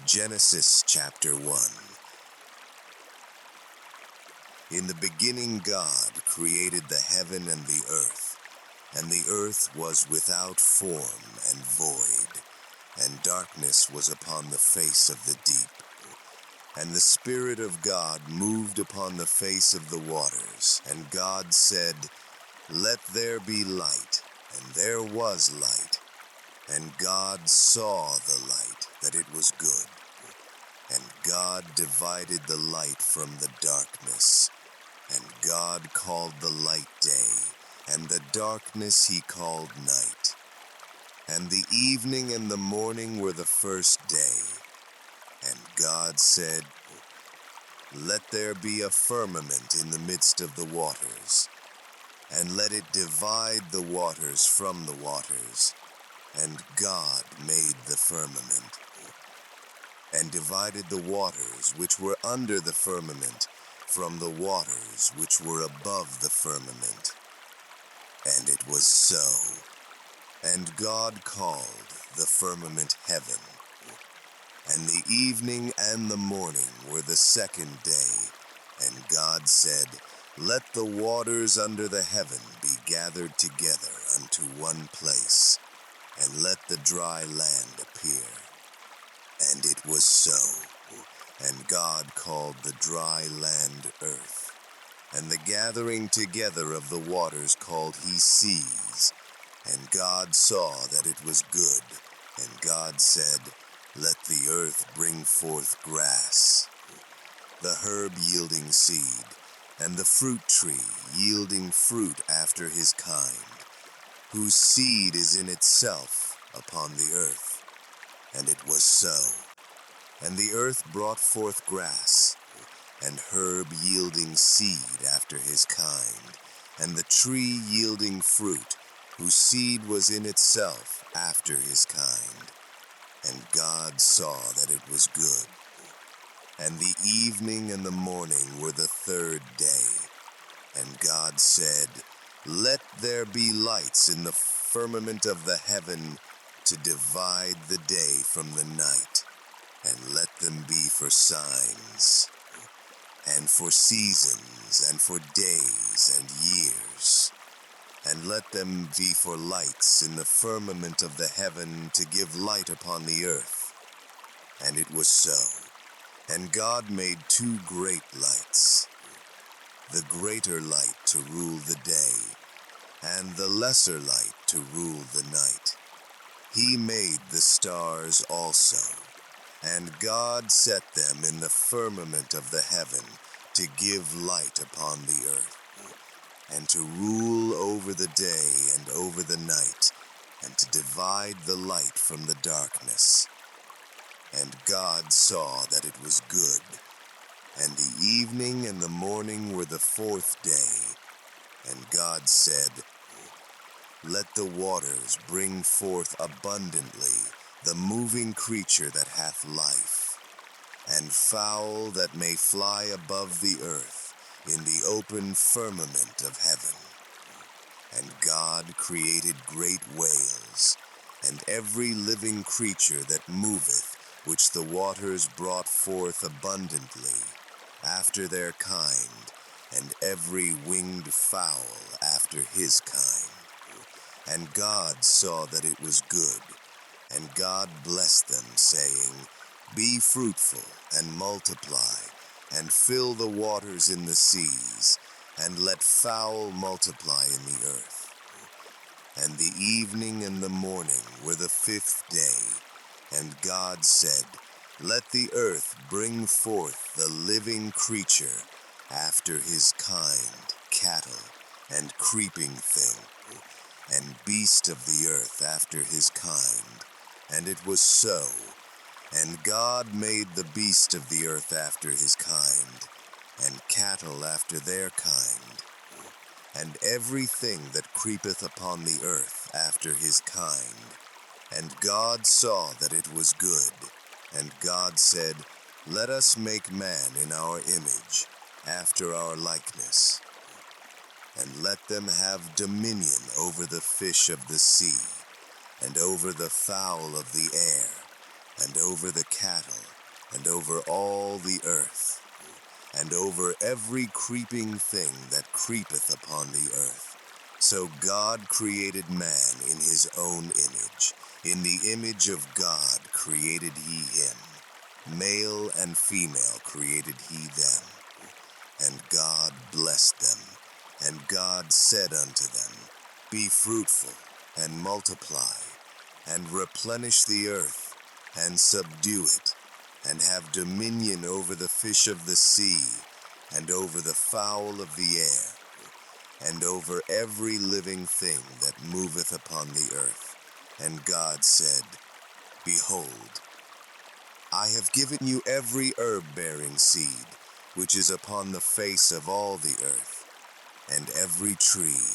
Genesis chapter 1. In the beginning God created the heaven and the earth was without form and void, and darkness was upon the face of the deep. And the Spirit of God moved upon the face of the waters, and God said, "Let there be light," and there was light. And God saw the light, that it was good. And God divided the light from the darkness. And God called the light day, and the darkness he called night. And the evening and the morning were the first day. And God said, "Let there be a firmament in the midst of the waters, and let it divide the waters from the waters." And God made the firmament, and divided the waters which were under the firmament from the waters which were above the firmament. And it was so. And God called the firmament heaven. And the evening and the morning were the second day. And God said, "Let the waters under the heaven be gathered together unto one place, and let the dry land appear." And it was so. And God called the dry land earth, and the gathering together of the waters called he seas. And God saw that it was good. And God said, "Let the earth bring forth grass, the herb yielding seed, and the fruit tree yielding fruit after his kind, whose seed is in itself upon the earth." And it was so. And the earth brought forth grass, and herb yielding seed after his kind, and the tree yielding fruit, whose seed was in itself after his kind. And God saw that it was good. And the evening and the morning were the third day. And God said, "Let there be lights in the firmament of the heaven to divide the day from the night, and let them be for signs, and for seasons, and for days and years. And let them be for lights in the firmament of the heaven to give light upon the earth." And it was so. And God made two great lights, the greater light to rule the day, and the lesser light to rule the night. He made the stars also, and God set them in the firmament of the heaven to give light upon the earth, and to rule over the day and over the night, and to divide the light from the darkness. And God saw that it was good. And the evening and the morning were the fourth day. And God said, "Let the waters bring forth abundantly the moving creature that hath life, and fowl that may fly above the earth in the open firmament of heaven." And God created great whales, and every living creature that moveth, which the waters brought forth abundantly, after their kind, and every winged fowl after his kind. And God saw that it was good. And God blessed them, saying, "Be fruitful, and multiply, and fill the waters in the seas, and let fowl multiply in the earth." And the evening and the morning were the fifth day. And God said, "Let the earth bring forth the living creature after his kind, cattle, and creeping thing, and beast of the earth after his kind." And it was so. And God made the beast of the earth after his kind, and cattle after their kind, and everything that creepeth upon the earth after his kind. And God saw that it was good. And God said, "Let us make man in our image, after our likeness, and let them have dominion over the fish of the sea, and over the fowl of the air, and over the cattle, and over all the earth, and over every creeping thing that creepeth upon the earth. So God created man in his own image. In the image of God created he him. Male and female created he them. And God blessed them. And God said unto them, Be fruitful, and multiply, and replenish the earth, and subdue it, and have dominion over the fish of the sea, and over the fowl of the air, and over every living thing that moveth upon the earth. And God said, Behold, I have given you every herb-bearing seed, which is upon the face of all the earth, and every tree,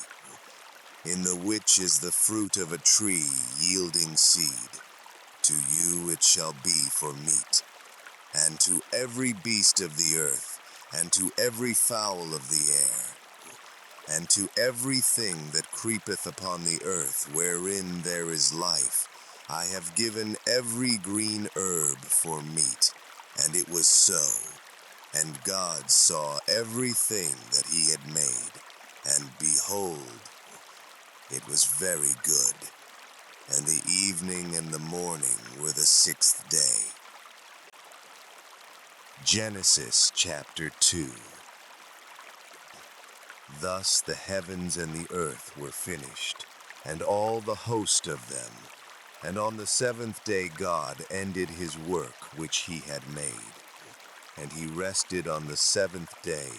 in the which is the fruit of a tree yielding seed. To you it shall be for meat, and to every beast of the earth, and to every fowl of the air, and to everything that creepeth upon the earth, wherein there is life, I have given every green herb for meat. And it was so. And God saw everything that he had made, and behold, it was very good. And the evening and the morning were the sixth day. Genesis chapter 2. Thus the heavens and the earth were finished, and all the host of them. And on the seventh day God ended his work which he had made. And he rested on the seventh day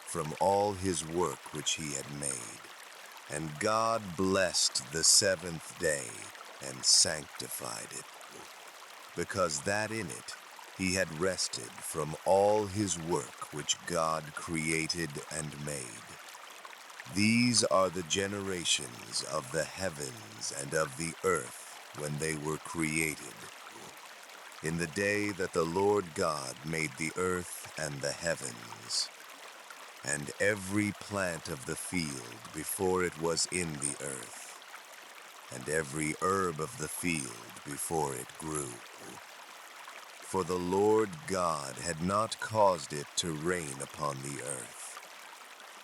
from all his work which he had made. And God blessed the seventh day and sanctified it, because that in it he had rested from all his work which God created and made. These are the generations of the heavens and of the earth when they were created, in the day that the Lord God made the earth and the heavens, and every plant of the field before it was in the earth, and every herb of the field before it grew. For the Lord God had not caused it to rain upon the earth,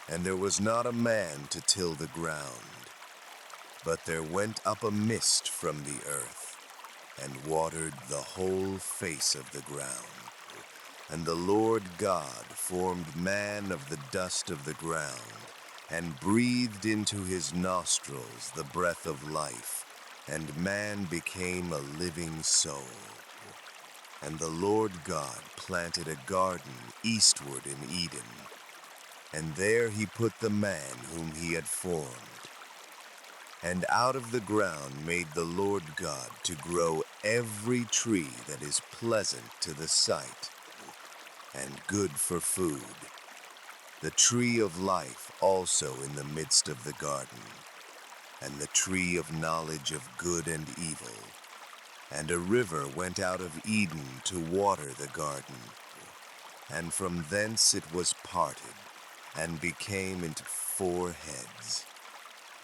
and there was not a man to till the ground. But there went up a mist from the earth, and watered the whole face of the ground. And the Lord God formed man of the dust of the ground, and breathed into his nostrils the breath of life, and man became a living soul. And the Lord God planted a garden eastward in Eden, and there he put the man whom he had formed. And out of the ground made the Lord God to grow every tree that is pleasant to the sight, and good for food, the tree of life also in the midst of the garden, and the tree of knowledge of good and evil. And a river went out of Eden to water the garden, and from thence it was parted, and became into 4 heads.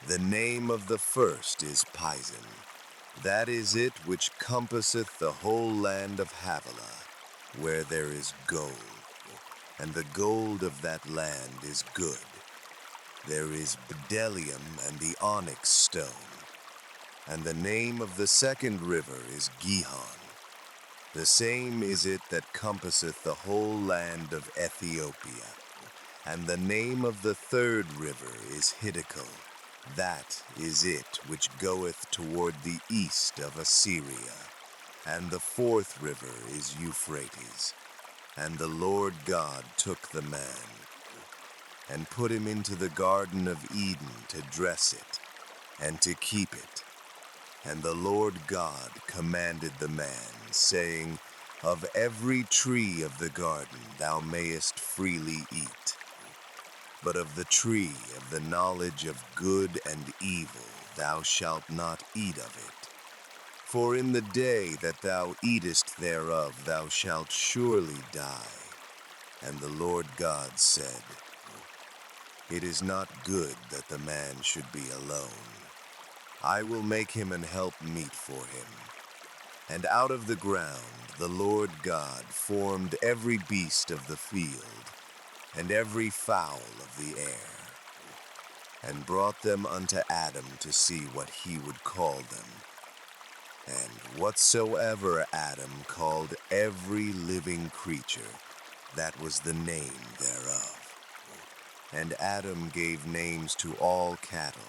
The name of the first is Pison. That is it which compasseth the whole land of Havilah, where there is gold. And the gold of that land is good. There is bdellium and the onyx stone. And the name of the second river is Gihon. The same is it that compasseth the whole land of Ethiopia. And the name of the third river is Hiddekel. That is it which goeth toward the east of Assyria. And the fourth river is Euphrates. And the Lord God took the man, and put him into the Garden of Eden to dress it, and to keep it. And the Lord God commanded the man, saying, Of every tree of the garden thou mayest freely eat, but of the tree of the knowledge of good and evil thou shalt not eat of it. For in the day that thou eatest thereof thou shalt surely die. And the Lord God said, It is not good that the man should be alone. I will make him an help meet for him. And out of the ground the Lord God formed every beast of the field, and every fowl of the air, and brought them unto Adam to see what he would call them. And whatsoever Adam called every living creature, that was the name thereof. And Adam gave names to all cattle,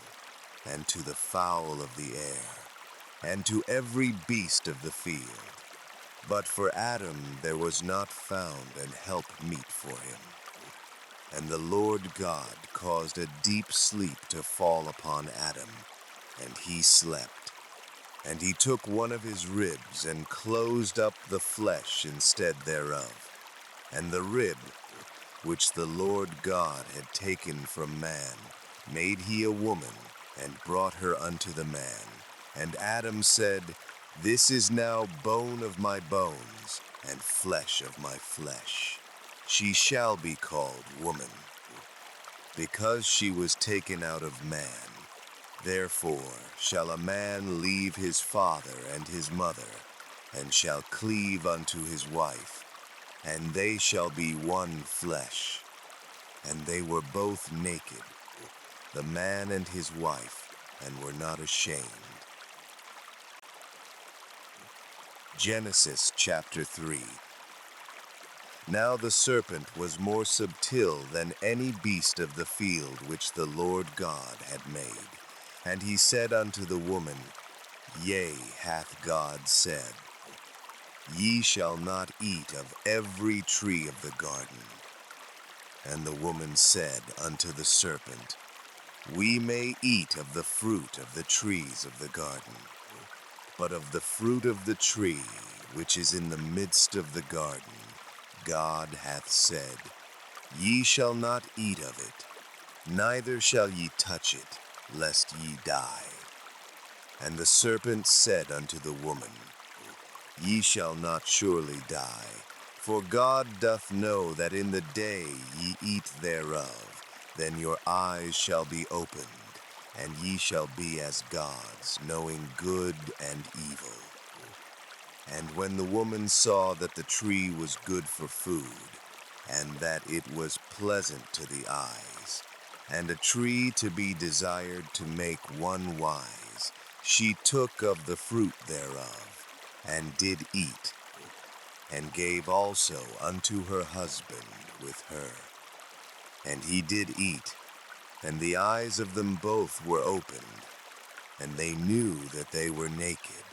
and to the fowl of the air, and to every beast of the field. But for Adam there was not found an help meet for him. And the Lord God caused a deep sleep to fall upon Adam, and he slept. And he took one of his ribs, and closed up the flesh instead thereof. And the rib, which the Lord God had taken from man, made he a woman, and brought her unto the man. And Adam said, This is now bone of my bones, and flesh of my flesh. She shall be called woman, because she was taken out of man. Therefore shall a man leave his father and his mother, and shall cleave unto his wife, and they shall be one flesh. And they were both naked, the man and his wife, and were not ashamed. Genesis chapter 3. Now the serpent was more subtil than any beast of the field which the Lord God had made. And he said unto the woman, Yea, hath God said, Ye shall not eat of every tree of the garden. And the woman said unto the serpent, We may eat of the fruit of the trees of the garden, but of the fruit of the tree which is in the midst of the garden, God hath said, Ye shall not eat of it, neither shall ye touch it, lest ye die. And the serpent said unto the woman, Ye shall not surely die, for God doth know that in the day ye eat thereof, then your eyes shall be opened, and ye shall be as gods, knowing good and evil. And when the woman saw that the tree was good for food, and that it was pleasant to the eyes, and a tree to be desired to make one wise, she took of the fruit thereof, and did eat, and gave also unto her husband with her. And he did eat, and the eyes of them both were opened, and they knew that they were naked.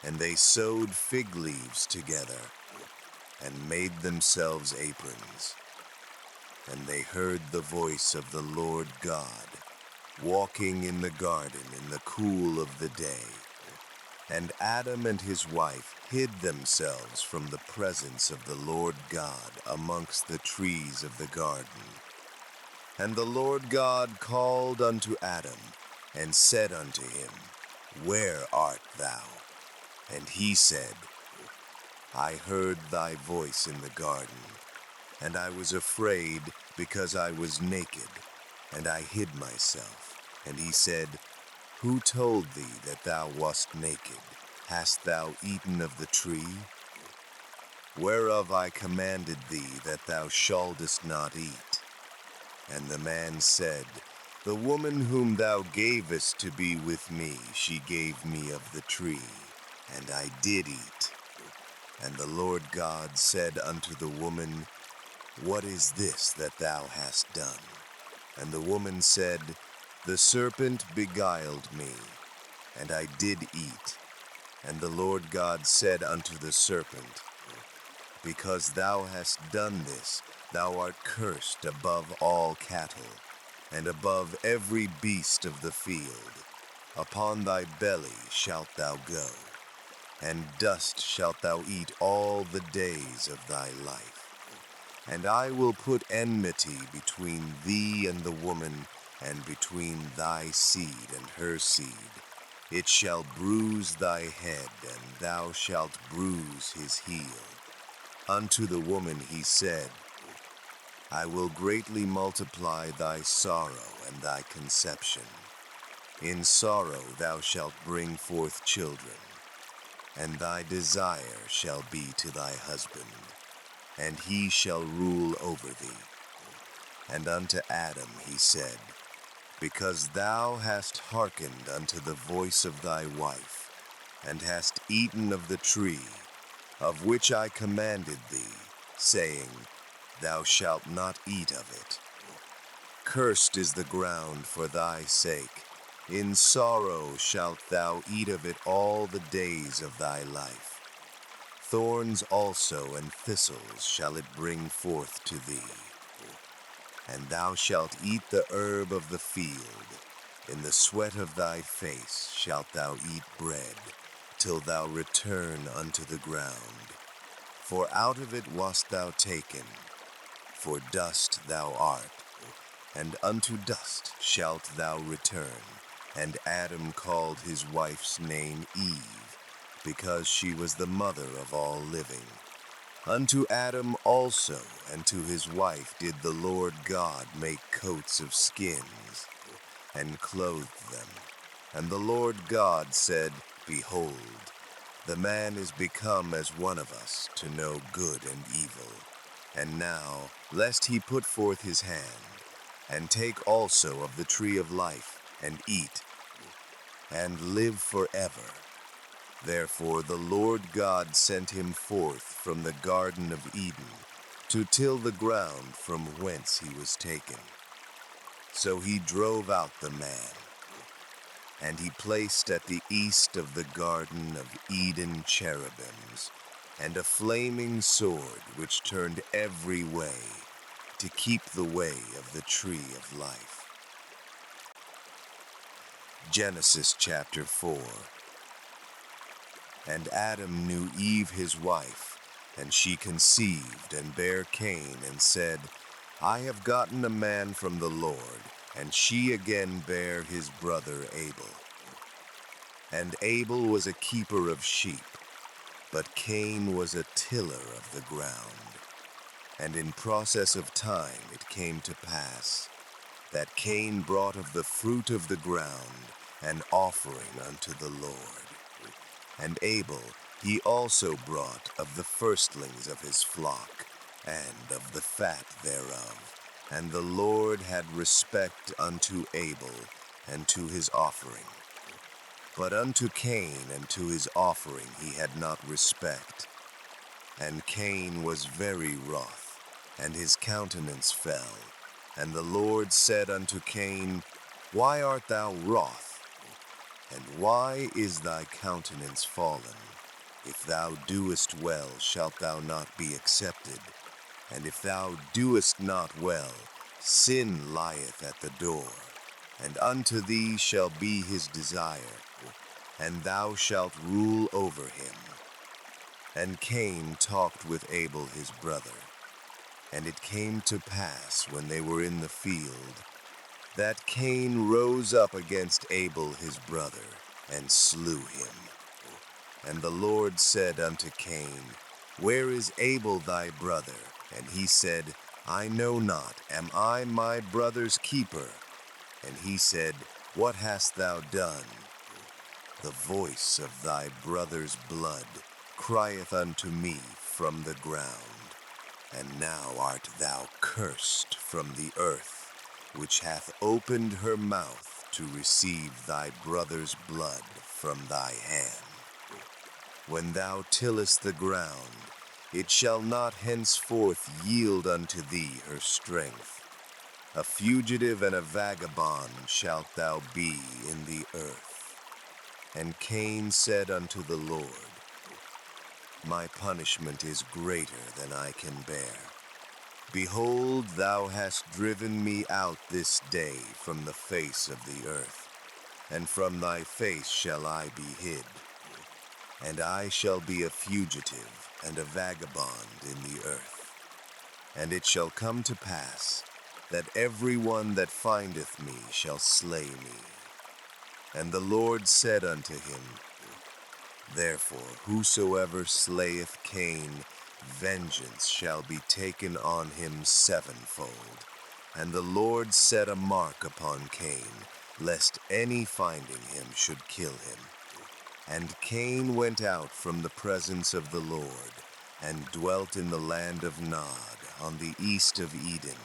And they sewed fig leaves together, and made themselves aprons. And they heard the voice of the Lord God, walking in the garden in the cool of the day. And Adam and his wife hid themselves from the presence of the Lord God amongst the trees of the garden. And the Lord God called unto Adam, and said unto him, Where art thou? And he said, I heard thy voice in the garden, and I was afraid, because I was naked, and I hid myself. And he said, Who told thee that thou wast naked? Hast thou eaten of the tree, whereof I commanded thee that thou shouldest not eat? And the man said, The woman whom thou gavest to be with me, she gave me of the tree, and I did eat. And the Lord God said unto the woman, What is this that thou hast done? And the woman said, The serpent beguiled me, and I did eat. And the Lord God said unto the serpent, Because thou hast done this, thou art cursed above all cattle, and above every beast of the field. Upon thy belly shalt thou go, and dust shalt thou eat all the days of thy life. And I will put enmity between thee and the woman, and between thy seed and her seed. It shall bruise thy head, and thou shalt bruise his heel. Unto the woman he said, I will greatly multiply thy sorrow and thy conception. In sorrow thou shalt bring forth children, and thy desire shall be to thy husband, and he shall rule over thee. And unto Adam he said, Because thou hast hearkened unto the voice of thy wife, and hast eaten of the tree, of which I commanded thee, saying, Thou shalt not eat of it. Cursed is the ground for thy sake. In sorrow shalt thou eat of it all the days of thy life. Thorns also and thistles shall it bring forth to thee. And thou shalt eat the herb of the field. In the sweat of thy face shalt thou eat bread, till thou return unto the ground. For out of it wast thou taken, for dust thou art, and unto dust shalt thou return. And Adam called his wife's name Eve, because she was the mother of all living. Unto Adam also and to his wife did the Lord God make coats of skins, and clothed them. And the Lord God said, Behold, the man is become as one of us, to know good and evil. And now, lest he put forth his hand, and take also of the tree of life, and eat, and live forever. Therefore the Lord God sent him forth from the Garden of Eden, to till the ground from whence he was taken. So he drove out the man, and he placed at the east of the Garden of Eden cherubims, and a flaming sword which turned every way, to keep the way of the tree of life. Genesis chapter 4. And Adam knew Eve his wife, and she conceived and bare Cain, and said, I have gotten a man from the Lord. And she again bare his brother Abel. And Abel was a keeper of sheep, but Cain was a tiller of the ground. And in process of time it came to pass, that Cain brought of the fruit of the ground an offering unto the Lord. And Abel he also brought of the firstlings of his flock, and of the fat thereof. And the Lord had respect unto Abel, and to his offering. But unto Cain and to his offering he had not respect. And Cain was very wroth, and his countenance fell. And the Lord said unto Cain, Why art thou wroth? And why is thy countenance fallen? If thou doest well, shalt thou not be accepted. And if thou doest not well, sin lieth at the door. And unto thee shall be his desire, and thou shalt rule over him. And Cain talked with Abel his brother. And it came to pass, when they were in the field, that Cain rose up against Abel his brother, and slew him. And the Lord said unto Cain, Where is Abel thy brother? And he said, I know not, am I my brother's keeper? And he said, What hast thou done? The voice of thy brother's blood crieth unto me from the ground. And now art thou cursed from the earth, which hath opened her mouth to receive thy brother's blood from thy hand. When thou tillest the ground, it shall not henceforth yield unto thee her strength. A fugitive and a vagabond shalt thou be in the earth. And Cain said unto the Lord, My punishment is greater than I can bear. Behold, thou hast driven me out this day from the face of the earth, and from thy face shall I be hid. And I shall be a fugitive and a vagabond in the earth. And it shall come to pass, that every one that findeth me shall slay me. And the Lord said unto him, Therefore whosoever slayeth Cain, vengeance shall be taken on him sevenfold. And the Lord set a mark upon Cain, lest any finding him should kill him. And Cain went out from the presence of the Lord, and dwelt in the land of Nod, on the east of Eden.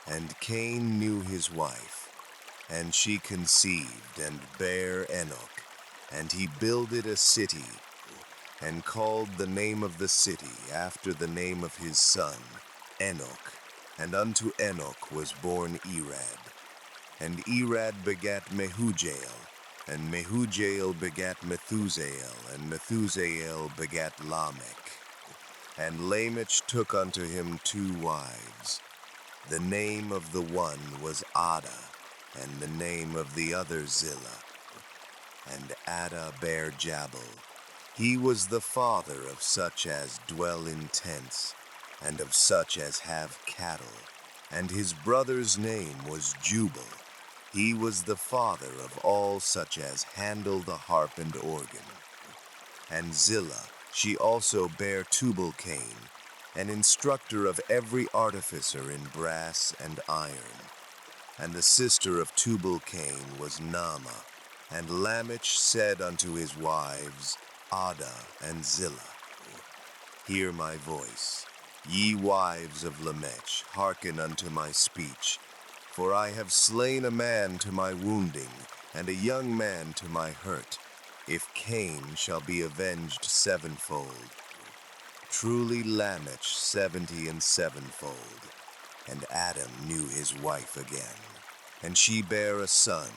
And Cain knew his wife, and she conceived, and bare Enoch. And he builded a city, and called the name of the city after the name of his son, Enoch. And unto Enoch was born Irad. And Irad begat Mehujael, and Mehujael begat Methusael, and Methusael begat Lamech. And Lamech took unto him 2 wives. The name of the one was Ada, and the name of the other Zillah. And Ada bare Jabal. He was the father of such as dwell in tents, and of such as have cattle. And his brother's name was Jubal. He was the father of all such as handle the harp and organ. And Zillah, she also bare Tubal-Cain, an instructor of every artificer in brass and iron. And the sister of Tubal-Cain was Naamah. And Lamech said unto his wives, Ada and Zillah, Hear my voice. Ye wives of Lamech, hearken unto my speech. For I have slain a man to my wounding, and a young man to my hurt, if Cain shall be avenged 7-fold. Truly Lamech 70 and 7-fold. And Adam knew his wife again, and she bare a son,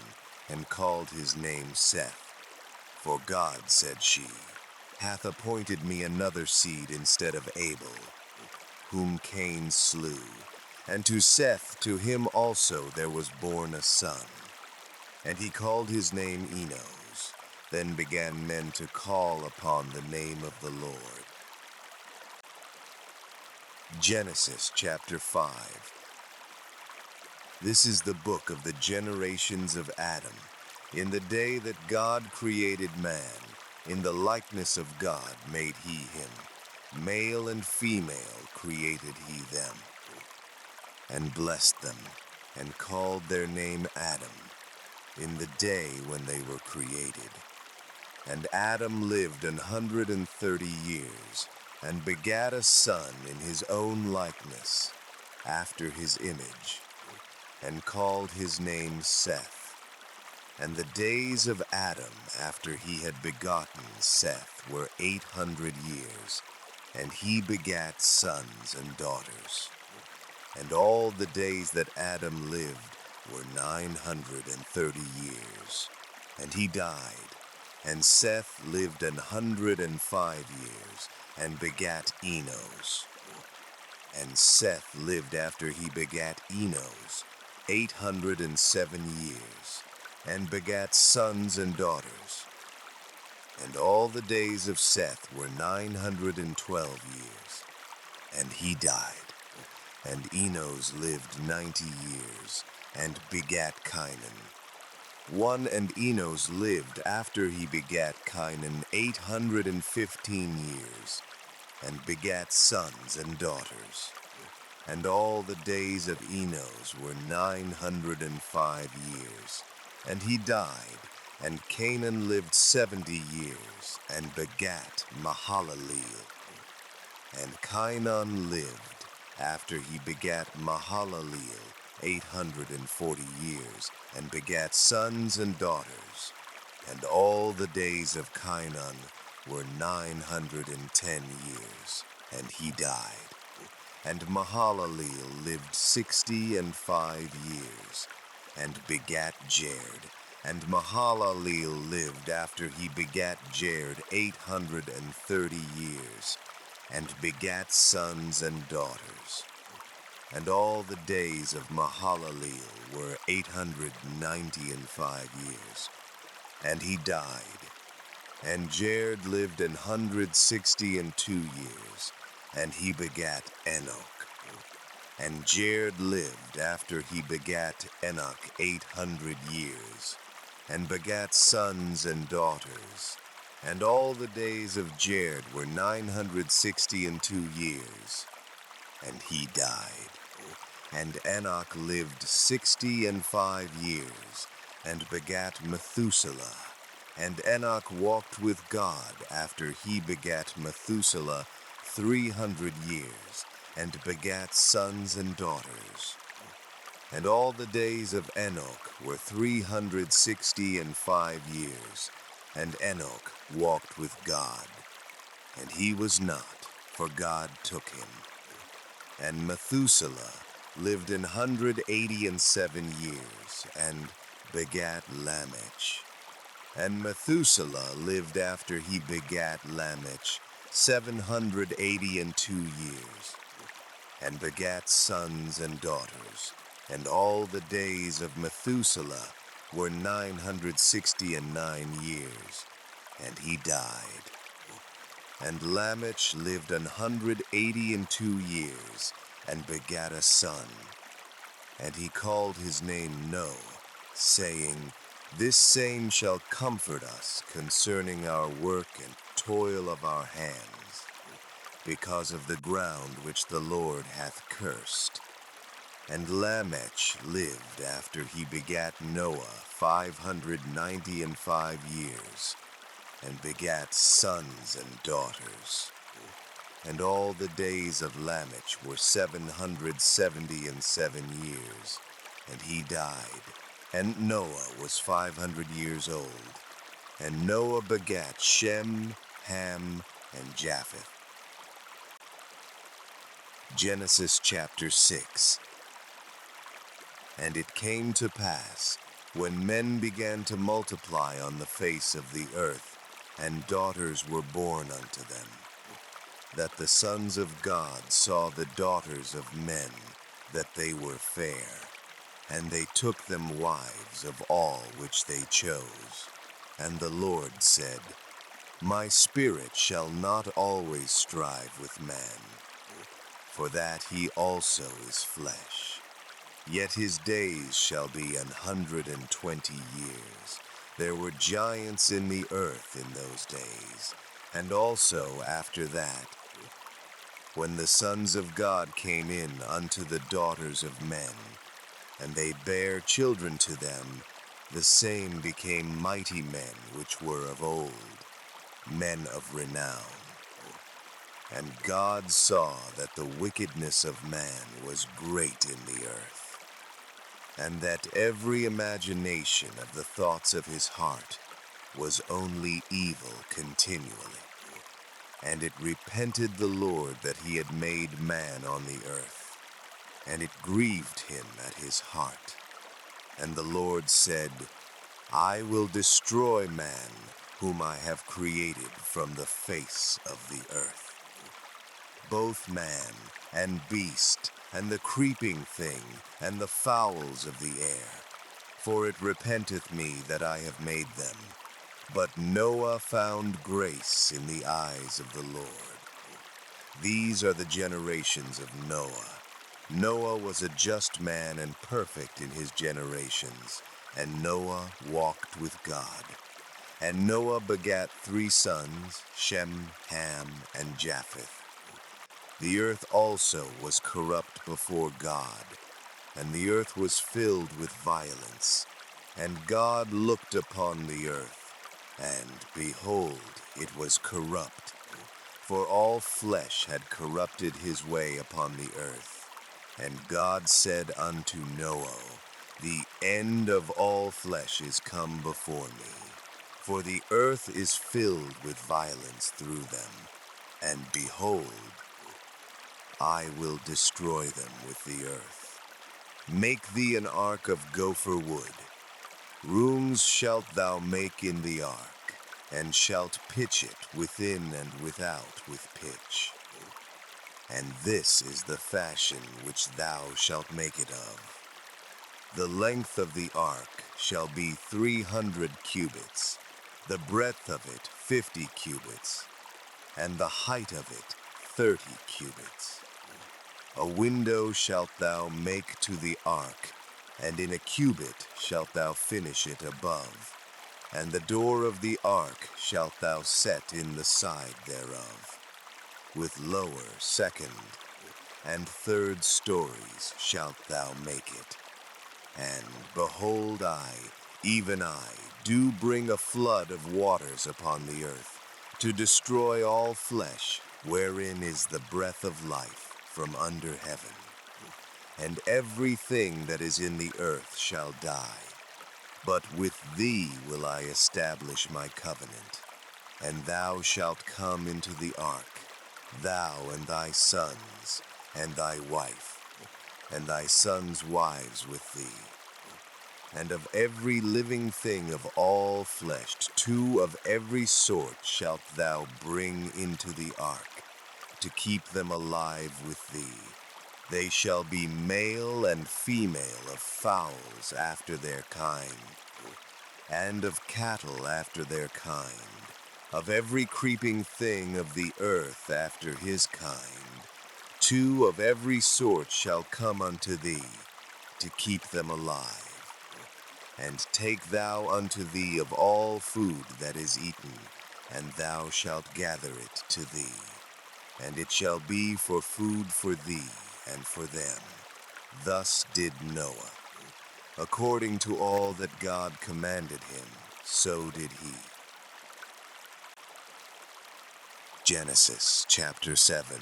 and called his name Seth. For God, said she, hath appointed me another seed instead of Abel, whom Cain slew. And to Seth, to him also there was born a son. And he called his name Enos. Then began men to call upon the name of the Lord. Genesis chapter 5. This is the book of the generations of Adam. In the day that God created man, in the likeness of God made he him. Male and female created he them. And blessed them, and called their name Adam, in the day when they were created. And Adam lived 130 years, and begat a son in his own likeness, after his image, and called his name Seth. And the days of Adam after he had begotten Seth were 800 years, and he begat sons and daughters. And all the days that Adam lived were 930 years. And he died, and Seth lived 105 years, and begat Enos. And Seth lived after he begat Enos 807 years, and begat sons and daughters. And all the days of Seth were 912 years, and he died. And Enos lived 90 years, and begat Cainan. And Enos lived after he begat Cainan 815 years, and begat sons and daughters. And all the days of Enos were 905 years, and he died. And Cainan lived 70 years, and begat Mahalaleel. And Cainan lived, after he begat Mahalaleel, 840 years, and begat sons and daughters. And all the days of Cainan were 910 years, and he died. And Mahalaleel lived 65 years, and begat Jared. And Mahalaleel lived after he begat Jared 830 years, and begat sons and daughters. And all the days of Mahalaleel were 895 years, and he died. And Jared lived 162 years, and he begat Enoch. And Jared lived after he begat Enoch 800 years, and begat sons and daughters. And all the days of Jared were 962 years, and he died. And Enoch lived 65 years, and begat Methuselah. And Enoch walked with God after he begat Methuselah 300 years, and begat sons and daughters. And all the days of Enoch were 365 years, and Enoch walked with God. And he was not, for God took him. And Methuselah lived 187 years, and begat Lamech. And Methuselah lived after he begat Lamech 782 years, and begat sons and daughters. And all the days of Methuselah were 969 years, and he died. And Lamech lived 182 years, and begat a son. And he called his name Noah, saying, This same shall comfort us concerning our work and toil of our hands, because of the ground which the Lord hath cursed. And Lamech lived after he begat Noah 595 years, and begat sons and daughters. And all the days of Lamech were 777 years, and he died. And Noah was 500 years old. And Noah begat Shem, Ham, and Japheth. Genesis chapter 6. And it came to pass, when men began to multiply on the face of the earth, and daughters were born unto them, that the sons of God saw the daughters of men, that they were fair, and they took them wives of all which they chose. And the Lord said, My spirit shall not always strive with man, for that he also is flesh. Yet his days shall be 120 years. There were giants in the earth in those days, and also after that, when the sons of God came in unto the daughters of men, and they bare children to them, the same became mighty men which were of old, men of renown. And God saw that the wickedness of man was great in the earth, and that every imagination of the thoughts of his heart was only evil continually. And it repented the Lord that he had made man on the earth, and it grieved him at his heart. And the Lord said, I will destroy man, whom I have created from the face of the earth, both man and beast, and the creeping thing, and the fowls of the air. For it repenteth me that I have made them. But Noah found grace in the eyes of the Lord. These are the generations of Noah. Noah was a just man and perfect in his generations, and Noah walked with God. And Noah begat 3 sons, Shem, Ham, and Japheth. The earth also was corrupt before God, and the earth was filled with violence. And God looked upon the earth, and behold, it was corrupt, for all flesh had corrupted his way upon the earth. And God said unto Noah, The end of all flesh is come before me, for the earth is filled with violence through them. And behold, I will destroy them with the earth. Make thee an ark of gopher wood. Rooms shalt thou make in the ark, and shalt pitch it within and without with pitch. And this is the fashion which thou shalt make it of. The length of the ark shall be 300 cubits, the breadth of it 50 cubits, and the height of it 30 cubits. A window shalt thou make to the ark, and in a cubit shalt thou finish it above. And the door of the ark shalt thou set in the side thereof. With lower, second, and third stories shalt thou make it. And behold, I, even I, do bring a flood of waters upon the earth, to destroy all flesh, wherein is the breath of life from under heaven. And everything that is in the earth shall die. But with thee will I establish my covenant, and thou shalt come into the ark, thou and thy sons, and thy wife, and thy sons' wives with thee. And of every living thing of all flesh, 2 of every sort shalt thou bring into the ark, to keep them alive with thee. They shall be male and female of fowls after their kind, and of cattle after their kind, of every creeping thing of the earth after his kind. 2 of every sort shall come unto thee, to keep them alive. And take thou unto thee of all food that is eaten, and thou shalt gather it to thee. And it shall be for food for thee and for them. Thus did Noah. According to all that God commanded him, so did he. Genesis chapter 7.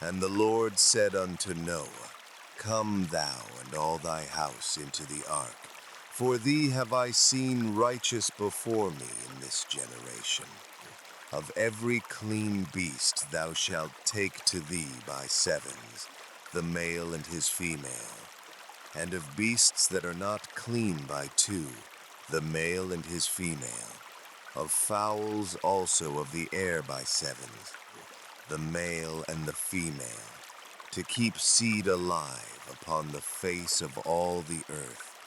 And the Lord said unto Noah, Come thou and all thy house into the ark, for thee have I seen righteous before me in this generation. Of every clean beast thou shalt take to thee by 7s, the male and his female, and of beasts that are not clean by 2, the male and his female, of fowls also of the air by 7s, the male and the female, to keep seed alive upon the face of all the earth.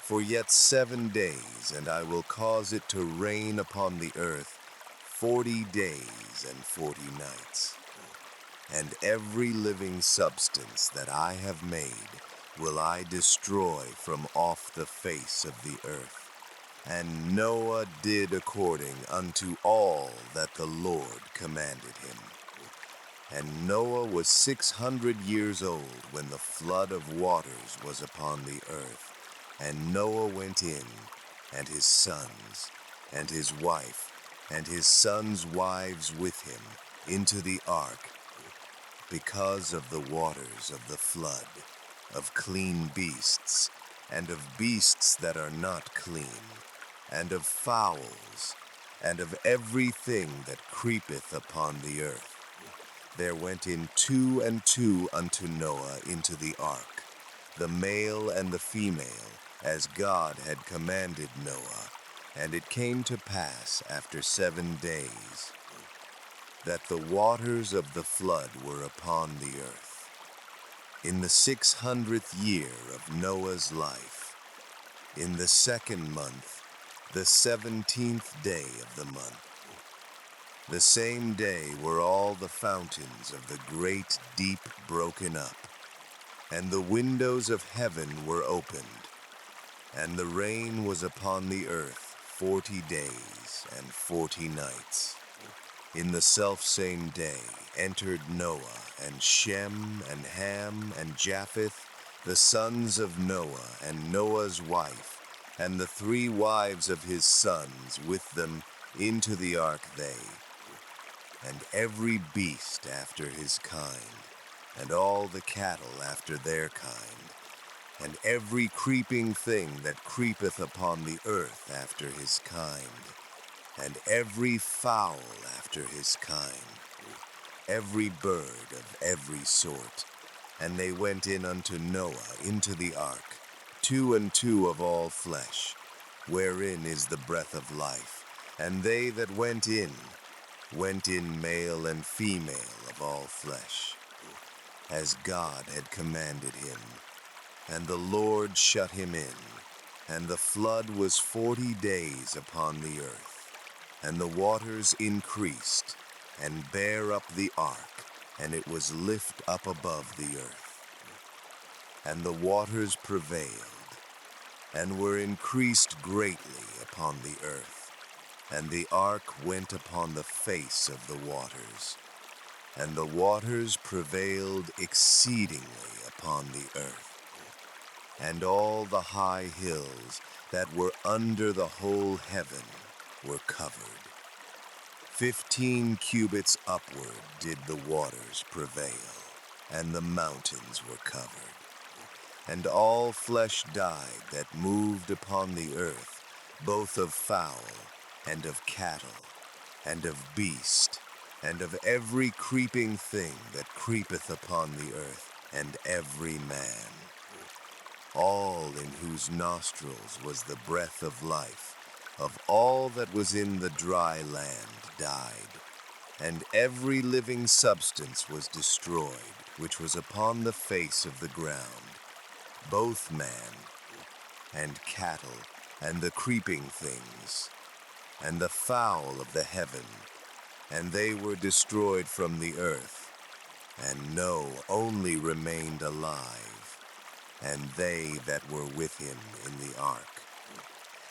For yet 7 days, and I will cause it to rain upon the earth 40 days and 40 nights. And every living substance that I have made will I destroy from off the face of the earth. And Noah did according unto all that the Lord commanded him. And Noah was 600 years old when the flood of waters was upon the earth. And Noah went in, and his sons, and his wife, and his sons' wives with him, into the ark, because of the waters of the flood, of clean beasts, and of beasts that are not clean, and of fowls, and of everything that creepeth upon the earth. There went in 2 and 2 unto Noah into the ark, the male and the female, as God had commanded Noah. And it came to pass after 7 days, that the waters of the flood were upon the earth. In the 600th year of Noah's life, in the 2nd month, the 17th day of the month, the same day were all the fountains of the great deep broken up, and the windows of heaven were opened, and the rain was upon the earth 40 days and 40 nights. In the selfsame day entered Noah, and Shem, and Ham, and Japheth, the sons of Noah, and Noah's wife, and the 3 wives of his sons with them, into the ark they, and every beast after his kind, and all the cattle after their kind, and every creeping thing that creepeth upon the earth after his kind, and every fowl after his kind, every bird of every sort. And they went in unto Noah into the ark, 2 and 2 of all flesh, wherein is the breath of life. And they that went in male and female of all flesh, as God had commanded him. And the Lord shut him in, and the flood was 40 days upon the earth. And the waters increased, and bare up the ark, and it was lift up above the earth. And the waters prevailed, and were increased greatly upon the earth. And the ark went upon the face of the waters, and the waters prevailed exceedingly upon the earth. and all the high hills that were under the whole heaven were covered. 15 cubits upward did the waters prevail, and the mountains were covered. And all flesh died that moved upon the earth, both of fowl, and of cattle, and of beast, and of every creeping thing that creepeth upon the earth, and every man. All in whose nostrils was the breath of life, of all that was in the dry land, died. And every living substance was destroyed, which was upon the face of the ground, both man and cattle, and the creeping things, and the fowl of the heaven, and they were destroyed from the earth. And Noah only remained alive, and they that were with him in the ark.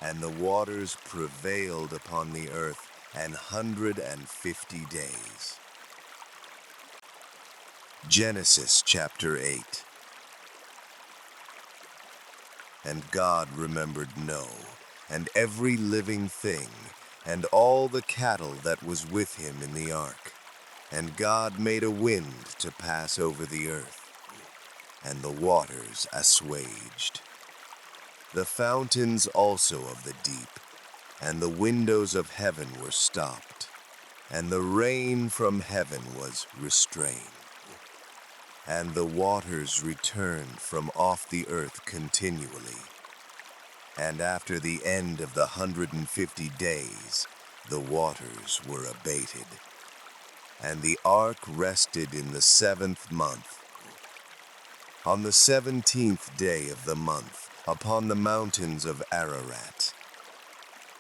And the waters prevailed upon the earth 150 days. Genesis chapter 8. And God remembered Noah, and every living thing, and all the cattle that was with him in the ark. And God made a wind to pass over the earth, and the waters assuaged. The fountains also of the deep, and the windows of heaven were stopped, and the rain from heaven was restrained. And the waters returned from off the earth continually. And after the end of the 150 days, the waters were abated. And the ark rested in the 7th month, on the 17th day of the month, upon the mountains of Ararat.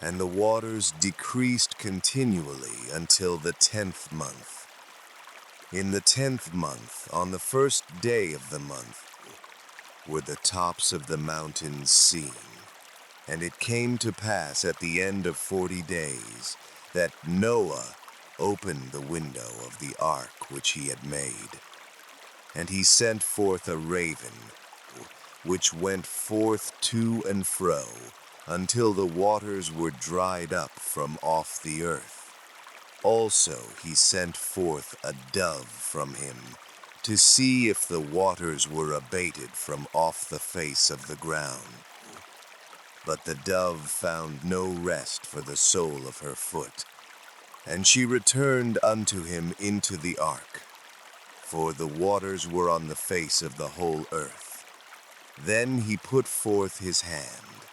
And the waters decreased continually until the 10th month. In the 10th month, on the 1st day of the month, were the tops of the mountains seen. And it came to pass at the end of 40 days that Noah opened the window of the ark which he had made. And he sent forth a raven, which went forth to and fro, until the waters were dried up from off the earth. Also he sent forth a dove from him, to see if the waters were abated from off the face of the ground. But the dove found no rest for the sole of her foot, and she returned unto him into the ark, for the waters were on the face of the whole earth. Then he put forth his hand,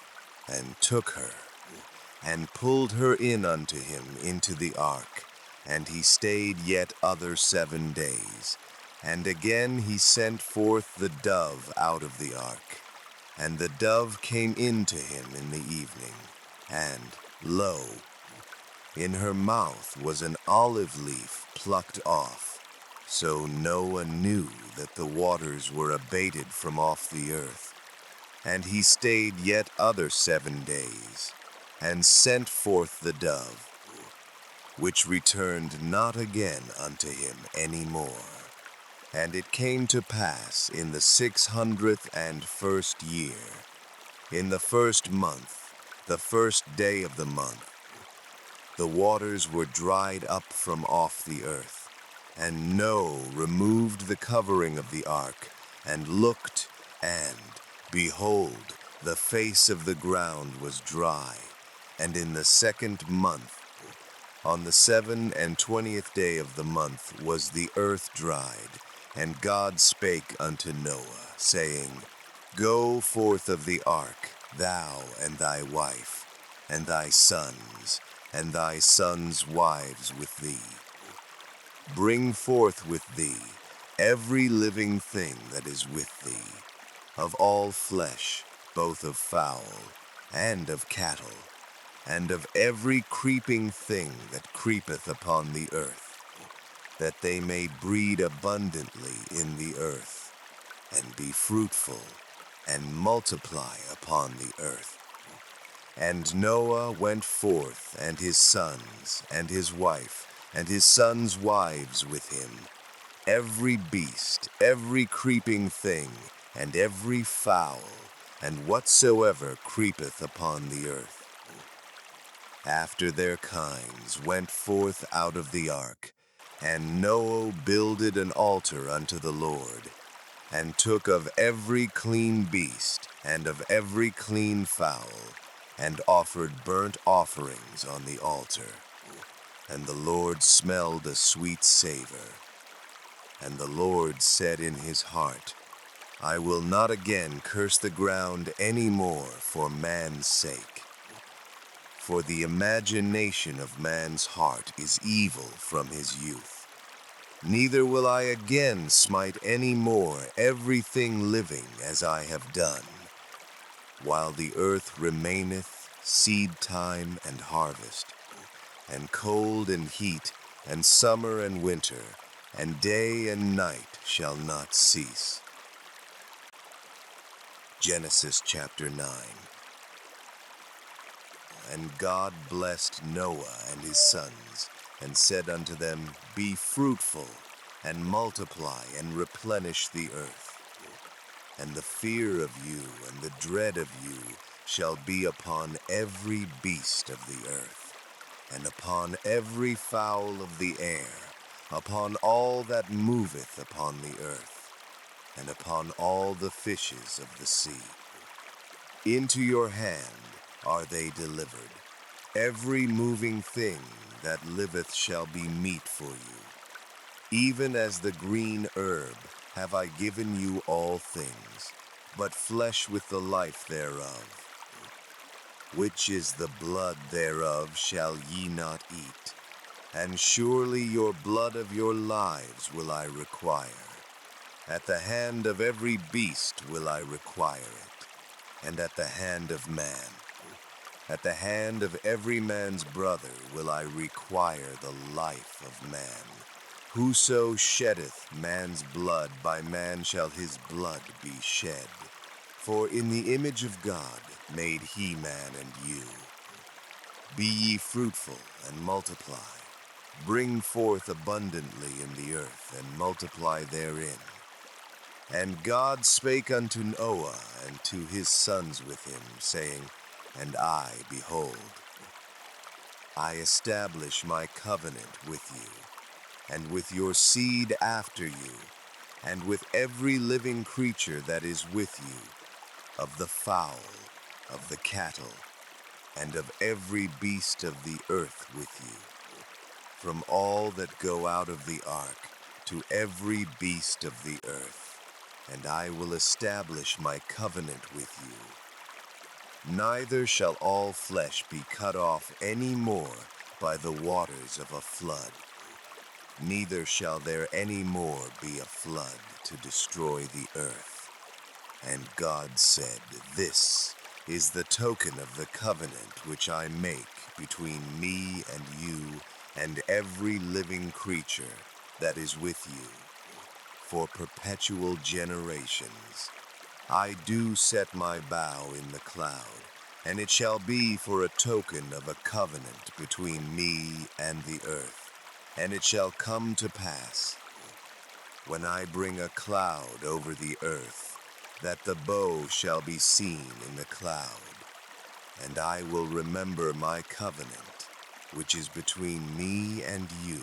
and took her, and pulled her in unto him into the ark, and he stayed yet other 7 days. And again he sent forth the dove out of the ark. And the dove came in to him in the evening, and, lo, in her mouth was an olive leaf plucked off. So Noah knew that the waters were abated from off the earth. And he stayed yet other 7 days, and sent forth the dove, which returned not again unto him any more. And it came to pass in the 601st year, in the 1st month, the 1st day of the month, the waters were dried up from off the earth. And Noah removed the covering of the ark, and looked, and, behold, the face of the ground was dry. And in the 2nd month, on the 27th day of the month, was the earth dried. And God spake unto Noah, saying, Go forth of the ark, thou and thy wife, and thy sons, and thy sons' wives with thee. Bring forth with thee every living thing that is with thee, of all flesh, both of fowl, and of cattle, and of every creeping thing that creepeth upon the earth, that they may breed abundantly in the earth, and be fruitful, and multiply upon the earth. And Noah went forth, and his sons, and his wife, and his sons' wives with him, every beast, every creeping thing, and every fowl, and whatsoever creepeth upon the earth. After their kinds went forth out of the ark, and Noah builded an altar unto the Lord, and took of every clean beast, and of every clean fowl, and offered burnt offerings on the altar. And the Lord smelled a sweet savor. And the Lord said in his heart, I will not again curse the ground any more for man's sake. For the imagination of man's heart is evil from his youth. Neither will I again smite any more everything living as I have done. While the earth remaineth, seed time and harvest, and cold and heat, and summer and winter, and day and night shall not cease. Genesis chapter 9. And God blessed Noah and his sons, and said unto them, Be fruitful, and multiply, and replenish the earth. And the fear of you and the dread of you shall be upon every beast of the earth, and upon every fowl of the air, upon all that moveth upon the earth, and upon all the fishes of the sea. Into your hand are they delivered. Every moving thing that liveth shall be meat for you. Even as the green herb have I given you all things, but flesh with the life thereof, which is the blood thereof, shall ye not eat. And surely your blood of your lives will I require. At the hand of every beast will I require it, and at the hand of man. At the hand of every man's brother will I require the life of man. Whoso sheddeth man's blood, by man shall his blood be shed. For in the image of God made he man and you. Be ye fruitful and multiply. Bring forth abundantly in the earth, and multiply therein. And God spake unto Noah and to his sons with him, saying, And I, behold, I establish my covenant with you, and with your seed after you, and with every living creature that is with you, of the fowl, of the cattle, and of every beast of the earth with you, from all that go out of the ark to every beast of the earth. And I will establish my covenant with you. Neither shall all flesh be cut off any more by the waters of a flood. Neither shall there any more be a flood to destroy the earth. And God said, This is the token of the covenant which I make between me and you and every living creature that is with you, for perpetual generations. I do set my bow in the cloud, and it shall be for a token of a covenant between me and the earth. And it shall come to pass, when I bring a cloud over the earth, that the bow shall be seen in the cloud. And I will remember my covenant, which is between me and you,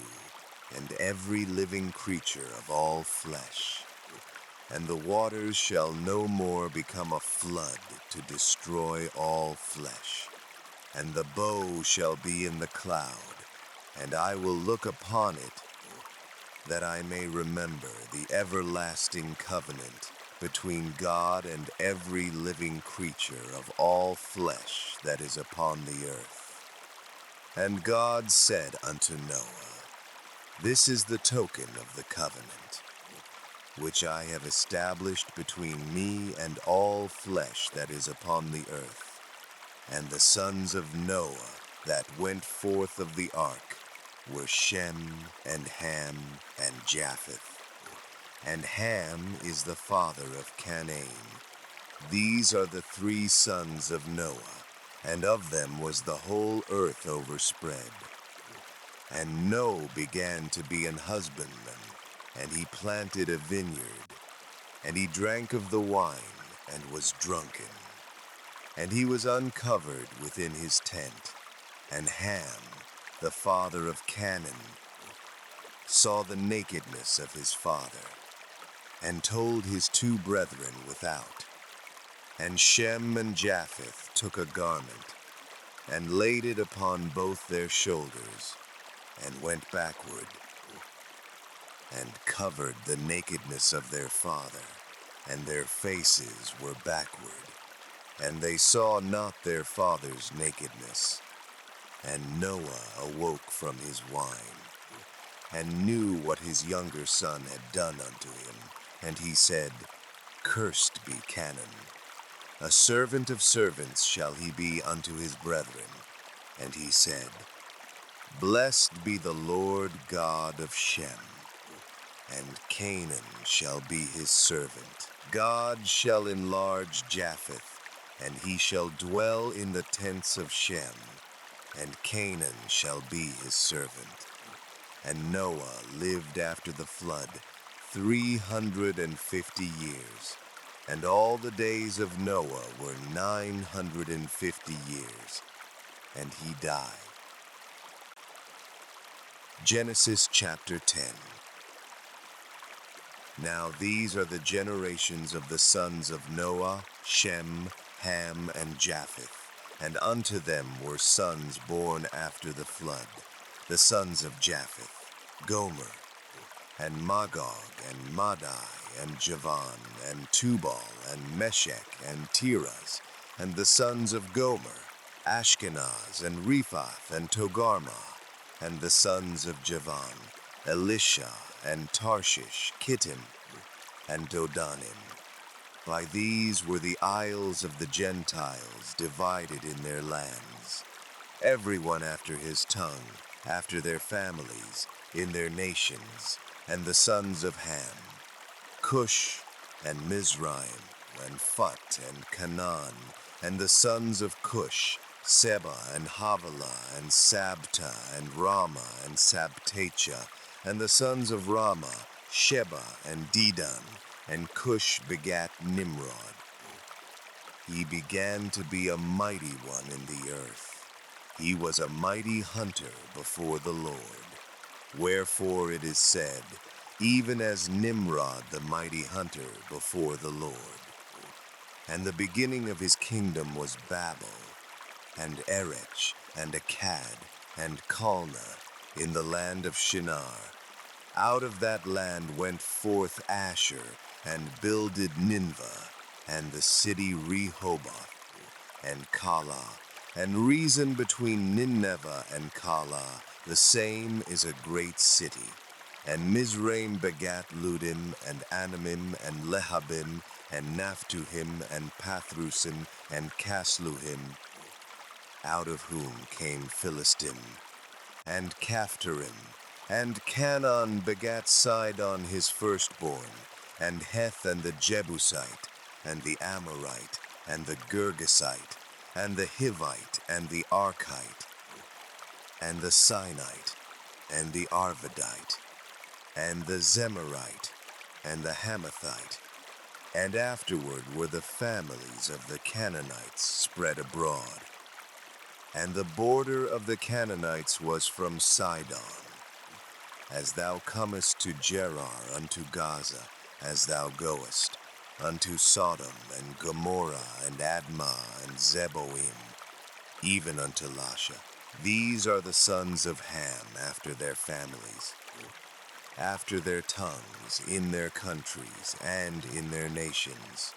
and every living creature of all flesh. And the waters shall no more become a flood to destroy all flesh. And the bow shall be in the cloud, and I will look upon it, that I may remember the everlasting covenant between God and every living creature of all flesh that is upon the earth. And God said unto Noah, This is the token of the covenant, which I have established between me and all flesh that is upon the earth. And the sons of Noah that went forth of the ark were Shem, and Ham, and Japheth. And Ham is the father of Canaan. These are the 3 sons of Noah, and of them was the whole earth overspread. And Noah began to be an husbandman, and he planted a vineyard, and he drank of the wine, and was drunken. And he was uncovered within his tent. And Ham, the father of Canaan, saw the nakedness of his father, and told his two brethren without. And Shem and Japheth took a garment, and laid it upon both their shoulders, and went backward, and covered the nakedness of their father, and their faces were backward, and they saw not their father's nakedness. And Noah awoke from his wine, and knew what his younger son had done unto him. And he said, Cursed be Canaan. A servant of servants shall he be unto his brethren. And he said, Blessed be the Lord God of Shem, and Canaan shall be his servant. God shall enlarge Japheth, and he shall dwell in the tents of Shem, and Canaan shall be his servant. And Noah lived after the flood 350 years, and all the days of Noah were 950 years, and he died. Genesis chapter 10. Now these are the generations of the sons of Noah, Shem, Ham, and Japheth. And unto them were sons born after the flood, the sons of Japheth, Gomer, and Magog, and Madai, and Javan, and Tubal, and Meshech, and Tiras, and the sons of Gomer, Ashkenaz, and Rephath, and Togarmah, and the sons of Javan, Elisha, and Tarshish, Kittim, and Dodanim. By these were the isles of the Gentiles divided in their lands, every one after his tongue, after their families, in their nations. And the sons of Ham, Cush, and Mizraim, and Phut, and Canaan. And the sons of Cush, Seba, and Havilah, and Sabta, and Ramah, and Sabtecha. And the sons of Ramah, Sheba, and Dedan. And Cush begat Nimrod. He began to be a mighty one in the earth. He was a mighty hunter before the Lord. Wherefore it is said, even as Nimrod the mighty hunter before the Lord. And the beginning of his kingdom was Babel, and Erech, and Akkad, and Calneh, in the land of Shinar. Out of that land went forth Asher, and builded Nineveh, and the city Rehoboth, and Calah, and reason between Nineveh and Calah, the same is a great city. And Mizraim begat Ludim, and Anamim, and Lehabim, and Naphtuhim, and Pathrusim, and Casluhim, out of whom came Philistim, and Caphtorim. And Canaan begat Sidon his firstborn, and Heth, and the Jebusite, and the Amorite, and the Girgasite, and the Hivite, and the Archite, and the Sinite, and the Arvadite, and the Zemarite, and the Hamathite. And afterward were the families of the Canaanites spread abroad. And the border of the Canaanites was from Sidon, as thou comest to Gerar unto Gaza, as thou goest, unto Sodom, and Gomorrah, and Admah, and Zeboim, even unto Lasha. These are the sons of Ham after their families, after their tongues, in their countries, and in their nations.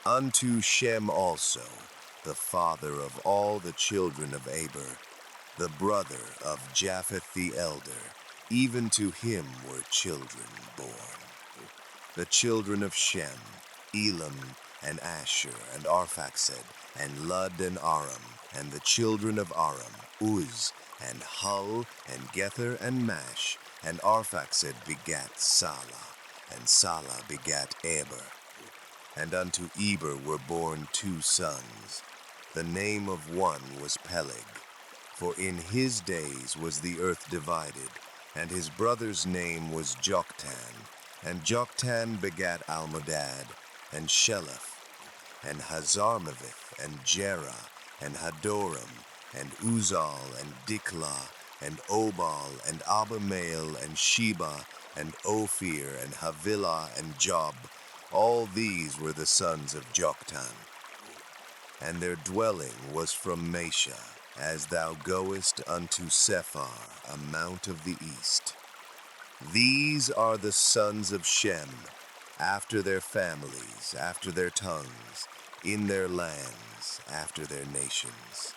Unto Shem also, the father of all the children of Aber, the brother of Japheth the elder, even to him were children born. The children of Shem, Elam, and Asher, and Arphaxad, and Lud, and Aram. And the children of Aram, Uz, and Hul, and Gether, and Mash. And Arphaxad begat Salah, and Salah begat Eber. And unto Eber were born 2 sons. The name of one was Peleg, for in his days was the earth divided, and his brother's name was Joktan. And Joktan begat Almodad, and Sheleph, and Hazarmaveth, and Jerah, and Hadoram, and Uzal, and Diklah, and Obal, and Abimael, and Sheba, and Ophir, and Havilah, and Job. All these were the sons of Joktan. And their dwelling was from Mesha, as thou goest unto Sephar, a mount of the east. These are the sons of Shem, after their families, after their tongues, in their lands, after their nations.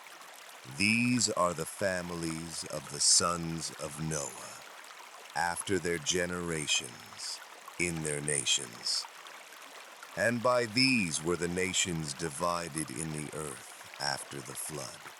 These are the families of the sons of Noah, after their generations, in their nations. And by these were the nations divided in the earth after the flood.